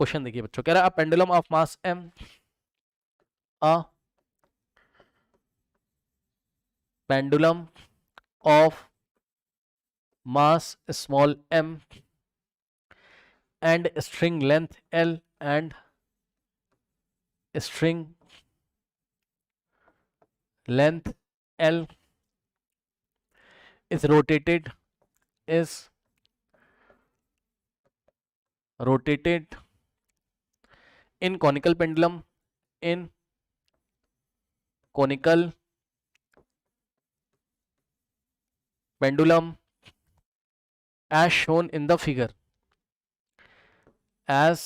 Question देखिए बच्चों, कह रहा है a pendulum of mass m, a pendulum of mass small m and string length L and string length L is rotated in conical pendulum as shown in the figure, as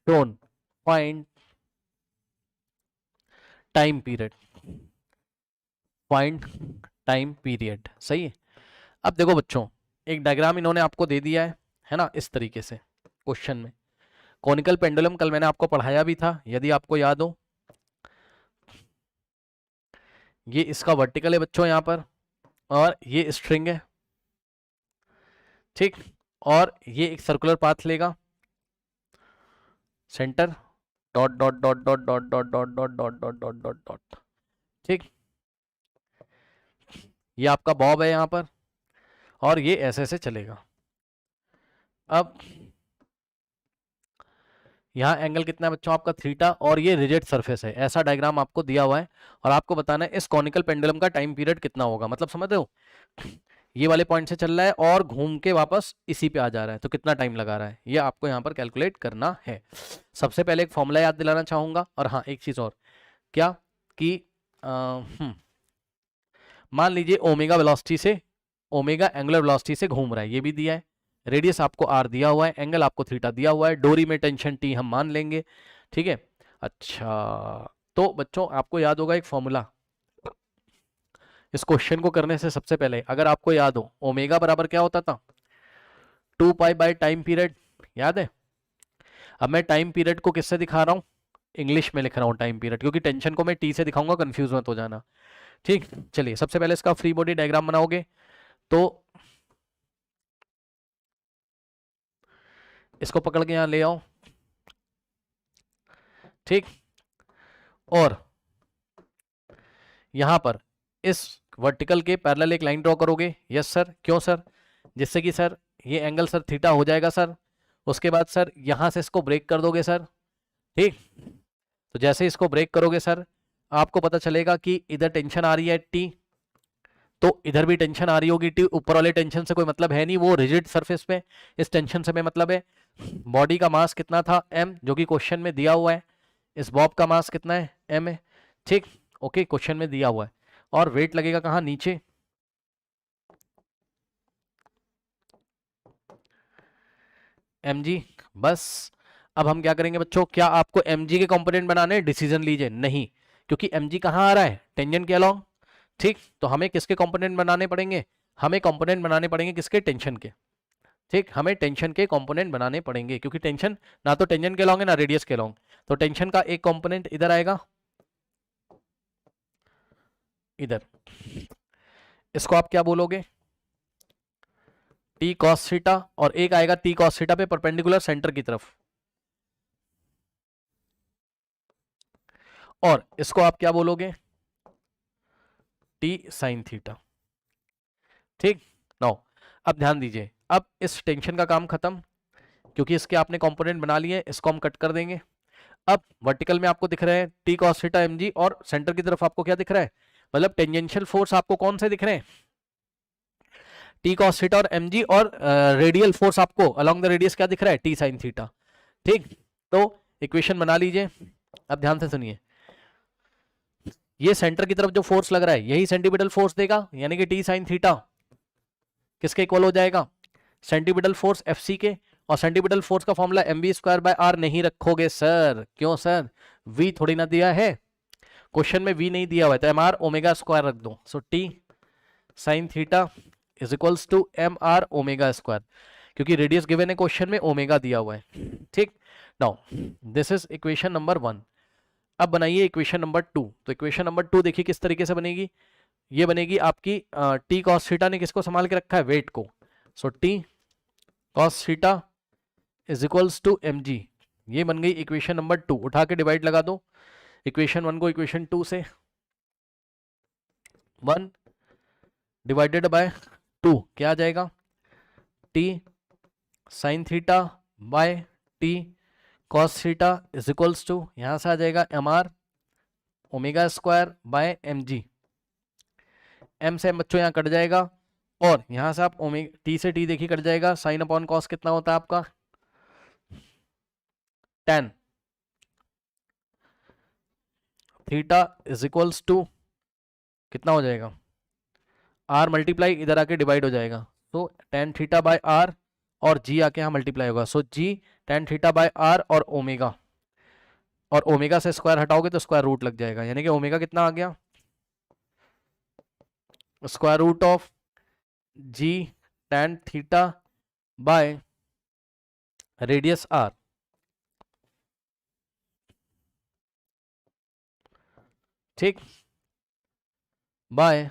shown. Find time period, find time period, सही है। अब देखो बच्चों, एक diagram इन्होंने आपको दे दिया है ना, इस तरीके से क्वेश्चन में। कॉनिकल पेंडुलम कल मैंने आपको पढ़ाया भी था, यदि आपको याद हो। ये इसका वर्टिकल है बच्चों यहाँ पर, और ये स्ट्रिंग है, ठीक। और ये एक सर्कुलर पाथ लेगा, centre dot dot dot dot dot dot dot dot dot dot dot dot dot, ठीक। ये आपका बॉब है यहाँ पर, और ये ऐसे ऐसे चलेगा। अब यहाँ एंगल कितना है बच्चों आपका थीटा, और ये रिजिड सरफेस है, ऐसा डायग्राम आपको दिया हुआ है। और आपको बताना है इस कॉनिकल पेंडुलम का टाइम पीरियड कितना होगा, मतलब समझ रहे हो, ये वाले पॉइंट से चल रहा है और घूम के वापस इसी पे आ जा रहा है, तो कितना टाइम लगा रहा है, ये आपको यहाँ पर कैलकुलेट करना है। सबसे पहले एक फॉर्मूला याद दिलाना चाहूंगा, और हाँ एक चीज और, क्या कि मान लीजिए ओमेगा वेलोसिटी से, ओमेगा एंगुलर वेलोसिटी से घूम रहा है, ये भी दिया है, रेडियस आपको आर दिया हुआ है, एंगल आपको थीटा दिया हुआ है, डोरी में टेंशन टी हम मान लेंगे, ठीक है। अच्छा, तो बच्चों आपको याद होगा एक फॉर्मूला, इस क्वेश्चन को करने से सबसे पहले अगर आपको याद हो, ओमेगा बराबर क्या होता था, 2 पाई बाय टाइम पीरियड, याद है। अब मैं टाइम पीरियड को किससे दिखा रहा हूँ, इंग्लिश में लिख रहा हूँ टाइम पीरियड, क्योंकि टेंशन को मैं टी से दिखाऊंगा, कंफ्यूज मत हो जाना, ठीक। चलिए सबसे पहले इसका फ्री बॉडी डायग्राम बनाओगे, तो इसको पकड़ के यहां ले आओ, ठीक। और यहां पर इस वर्टिकल के पैरेलल एक लाइन ड्रॉ करोगे, यस सर, क्यों सर, जिससे कि सर ये एंगल सर थीटा हो जाएगा सर। उसके बाद सर यहां से इसको ब्रेक कर दोगे सर, ठीक। तो जैसे इसको ब्रेक करोगे सर, आपको पता चलेगा कि इधर टेंशन आ रही है टी, तो इधर भी टेंशन आ रही होगी टी। ऊपर वाले टेंशन से कोई मतलब है नहीं, वो रिजिड सरफेस पे, इस टेंशन से मतलब है। बॉडी का मास कितना था m, जो कि क्वेश्चन में दिया हुआ है। इस बॉब का मास कितना है m है, ठीक, ओके, क्वेश्चन में दिया हुआ है। और वेट लगेगा कहाँ, नीचे, mg, बस। अब हम क्या करेंगे बच्चों, क्या आपको mg के कंपोनेंट बनाने, डिसीजन लीजिए, नहीं, क्योंकि mg कहाँ आ रहा है, टेंजेंट के अलोंग, ठीक। तो हमें किसके कंपोनेंट बनाने पड़ेंगे, हमें कंपोनेंट बनाने पड़ेंगे किसके, टेंशन के, ठीक। हमें टेंशन के कंपोनेंट बनाने पड़ेंगे, क्योंकि टेंशन ना तो टेंजेंट के लॉन्ग है ना रेडियस के लॉन्ग। तो टेंशन का एक कंपोनेंट इधर आएगा, इधर, इसको आप क्या बोलोगे, टी कॉस थीटा, और एक आएगा टी कॉस थीटा पे परपेंडिकुलर सेंटर की तरफ, और इसको आप क्या बोलोगे, टी साइन थीटा, ठीक। नाउ अब ध्यान दीजिए, अब इस टेंशन का काम खत्म, क्योंकि इसके आपने कंपोनेंट बना लिए, इसको हम कट कर देंगे। अब वर्टिकल में आपको दिख रहे हैं टी कॉस थीटा mg, और सेंटर की तरफ आपको क्या दिख रहा है, मतलब टेंजेंशियल फोर्स आपको कौन से दिख रहे हैं, टी कॉस थीटा और mg, और रेडियल फोर्स आपको अलोंग द रेडियस क्या दिख रहा है, टी साइन थीटा, ठीक। तो इक्वेशन बना लीजिए। अब ध्यान से सुनिए, ये सेंटर की तरफ जो फोर्स लग रहा है यही सेंटीपिटल फोर्स देगा, यानी कि टी साइन थीटा किसके इक्वल हो जाएगा, सेंटीपिटल फोर्स एफ सी के। और सेंटीपिटल फोर्स का formula M V square by R नहीं रखोगे सर, क्यों सर, वी थोड़ी ना दिया है, क्वेश्चन में वी नहीं दिया हुआ है, तो एम आर ओमेगा स्क्वायर रख दो। So T sine theta is equals to M R omega square, क्योंकि रेडियस गिवन है क्वेश्चन में, ओमेगा दिया हुआ है, ठीक। Now this is equation number 1। अब बनाइए इक्वेशन नंबर 2। तो इक्वेशन नंबर 2 देखिए किस तरीके से बनेगी, ये बनेगी आपकी टी कॉस थीटा ने किसको संभाल के रखा है, वेट को। So T cos theta is equals to M G. ये बन गई इक्वेशन नंबर 2। उठा के डिवाइड लगा दो इक्वेशन 1 को इक्वेशन 2 से। 1 डिवाइडेड बाय 2 क्या आ जाएगा, T sine theta by T cos theta is equals to, यहां से आ जाएगा M R omega square by M G. M से बच्चों यहाँ कट जाएगा और यहां से आप ओमेगा टी से टी देखिए कट जाएगा। साइन अपॉन कॉस कितना होता है आपका, 10 थीटा इज इक्वल्स टू कितना हो जाएगा, आर मल्टीप्लाई इधर आके डिवाइड हो जाएगा। तो टेन थीटा बाय आर और जी आके यहाँ मल्टीप्लाई होगा। सो जी टेन थीटा बाय आर और ओमेगा से स्क्वायर हटाओगे तो स्क्वायर रूट लग जाएगा, यानी कि ओमेगा कितना आ गया, square root of G tan theta by radius R. ठीक, बाय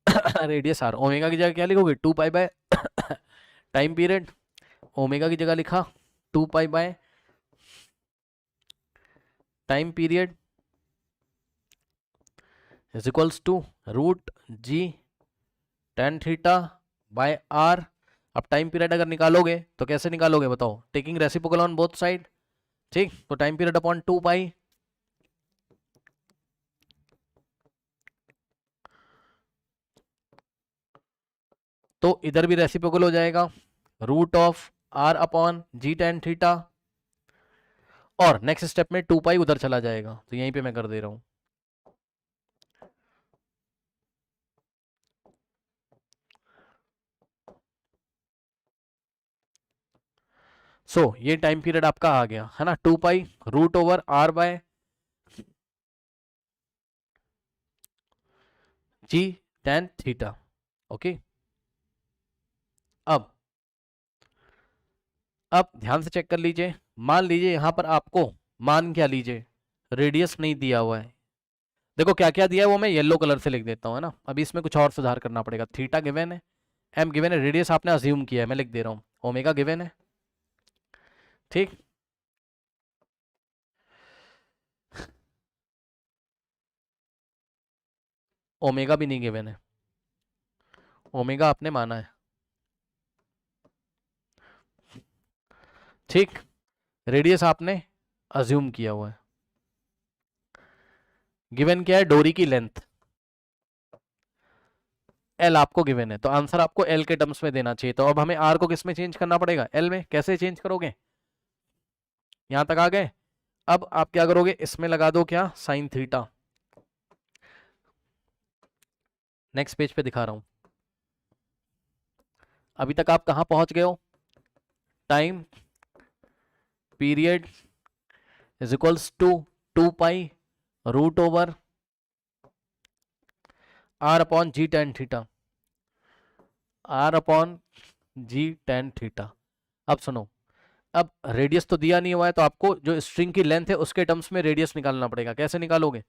रेडियस आर। ओमेगा की जगह क्या लिखोगे, 2 pi by time period, omega की जगह लिखा 2 pi by time period is equals to root G tan theta by R. अब time period अगर निकालोगे तो कैसे निकालोगे बताओ, taking reciprocal on both side. ठीक, तो टाइम पीरियड अपॉन 2 पाई, तो इधर भी रेसिप्रोकल हो जाएगा, root of R upon G tan theta, और नेक्स्ट स्टेप में 2 पाई उधर चला जाएगा, तो यहीं पे मैं कर दे रहा हूं। सो ये टाइम पीरियड आपका आ गया है ना, 2 pi root over R by G tan theta. Okay, अब ध्यान से चेक कर लीजिए। मान लीजिए यहां पर आपको मान क्या लीजिए, रेडियस नहीं दिया हुआ है। देखो क्या क्या दिया है वो मैं येलो कलर से लिख देता हूँ, है ना। अभी इसमें कुछ और सुधार करना पड़ेगा। थीटा गिवन है, एम गिवन है, रेडियस आपने अज्यूम किया है, मैं लिख दे रहा हूँ। ओमेगा गिवन है, ठीक, ओमेगा भी नहीं गिवन है, ओमेगा आपने माना है, ठीक। रेडियस आपने अज्यूम किया हुआ है। गिवन क्या है, डोरी की लेंथ एल आपको गिवन है, तो आंसर आपको एल के टर्म्स में देना चाहिए। तो अब हमें आर को किस में चेंज करना पड़ेगा, एल में। कैसे चेंज करोगे, यहां तक आ गए। अब आप क्या करोगे, इसमें लगा दो क्या, साइन थीटा। नेक्स्ट पेज पे दिखा रहा हूं। अभी तक आप कहां पहुंच गए हो, time period is equals to 2 pi root over R upon G tan theta, R upon G tan theta. अब सुनो, अब रेडियस तो दिया नहीं हुआ है, तो आपको जो स्ट्रिंग की लेंथ है उसके टर्म्स में रेडियस निकालना पड़ेगा। कैसे निकालोगे,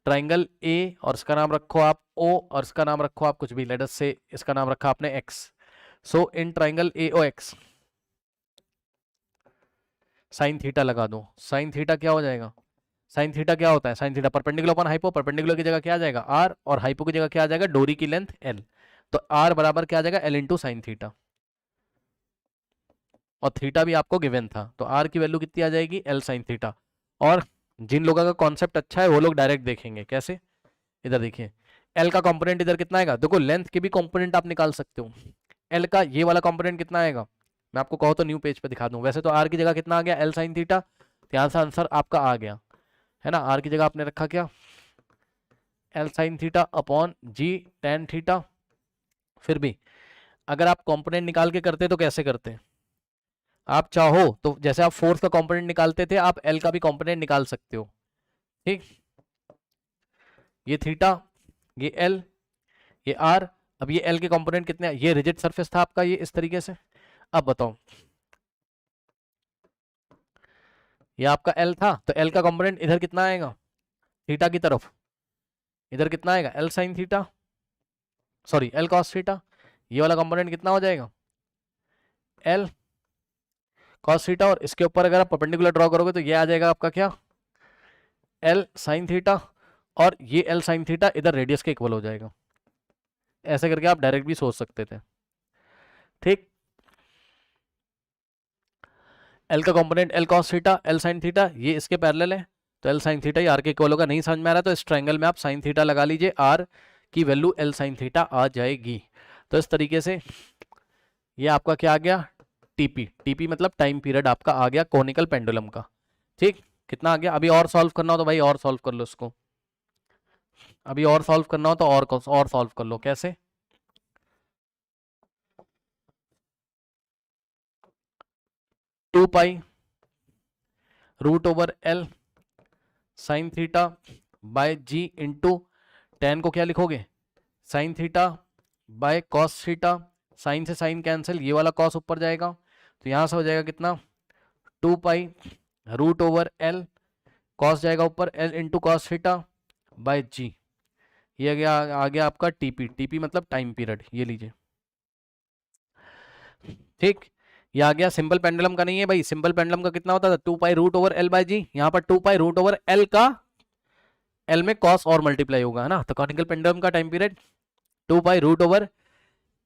ट्राइंगल ए और इसका नाम रखो आप ओ, और इसका नाम रखो आप कुछ भी, लेट अस से इसका नाम रखा आपने X. So in triangle A O X sine theta लगा दो। साइन थीटा क्या हो जाएगा, साइन थीटा क्या होता है, sine theta perpendicular upon hypo, perpendicular की जगह क्या आ जाएगा आर, और हाइपो की जगह क्या आ जाएगा, डोरी की लेंथ एल। तो आर बराबर क्या आ जाएगा, एल इंटू साइन थीटा, और थीटा भी आपको गिवन था, तो आर की वैल्यू कितनी आ जाएगी, एल साइन थीटा। और जिन लोगों का कॉन्सेप्ट अच्छा है वो लोग डायरेक्ट देखेंगे। कैसे, इधर देखिए, एल का कंपोनेंट इधर कितना आएगा, देखो लेंथ के भी कंपोनेंट आप निकाल सकते हो। एल का ये वाला कंपोनेंट कितना आएगा, मैं आपको कहो तो न्यू पेज पे दिखा दूं। वैसे तो आर की जगह कितना आ गया, एल साइन थीटा, तो यहाँ से आंसर आपका आ गया, है ना। आर की जगह आपने रखा क्या, L sine theta upon G tan theta. फिर भी अगर आप कंपोनेंट निकाल के करते तो कैसे करते, आप चाहो तो जैसे आप फोर्स का कंपोनेंट निकालते थे, आप एल का भी कंपोनेंट निकाल सकते हो। ठीक, ये थीटा, ये एल, ये आर। अब ये एल के कंपोनेंट कितने, ये रिजिड सरफेस था आपका, ये इस तरीके से। अब बताओ, ये आपका एल था, तो एल का कंपोनेंट इधर कितना आएगा, थीटा की तरफ, इधर कितना आएगा, L sine theta, sorry L cos theta. ये वाला कंपोनेंट कितना हो जाएगा, एल कॉस थीटा, और इसके ऊपर अगर आप परपेंडिकुलर ड्रॉ करोगे तो ये आ जाएगा आपका क्या, एल साइन थीटा, और ये एल साइन थीटा इधर रेडियस के इक्वल हो जाएगा। ऐसे करके आप डायरेक्ट भी सोच सकते थे। ठीक, एल का component L cos theta L sine theta, ये इसके पैरेलल है, तो एल साइन थीटा ये आर के इक्वल होगा। नहीं समझ में आ रहा तो इस ट्रायंगल में आप साइन थीटा लगा लीजिए, आर की वैल्यू एल साइन थीटा आ जाएगी। तो इस तरीके से ये आपका क्या आ गया, टीपी। टीपी मतलब टाइम पीरियड आपका आ गया कोनिकल पेंडुलम का। ठीक, कितना आ गया? अभी और सॉल्व करना हो तो भाई और सॉल्व कर लो इसको, अभी और सॉल्व करना हो तो और सॉल्व कर लो। कैसे? Two pi root over L sine theta by G into tan को क्या लिखोगे, sine theta by cos theta, sine से साइन कैंसिल, ये वाला कॉस ऊपर जाएगा तो यहां से हो जाएगा कितना, two pi root over L, cos जाएगा ऊपर, L into cos theta by G. ये आ गया आपका टीपी। टीपी मतलब टाइम पीरियड, ये लीजिए। ठीक, ये आ गया। सिंपल पेंडुलम का नहीं है भाई, सिंपल पेंडुलम का कितना होता था, two pi root over L by G, यहाँ पर two pi root over L का एल में कॉस और मल्टीप्लाई होगा, है ना। तो कॉनिकल पेंडुलम का time period two pi root over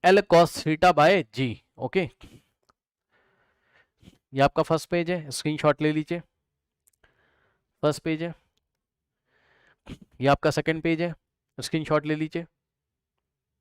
L cos theta by G. Okay, ये आपका फर्स्ट पेज है, स्क्रीनशॉट ले लीजिए। फर्स्ट पेज है, ये आपका सेकंड पेज है, स्क्रीनशॉट ले लीजिए।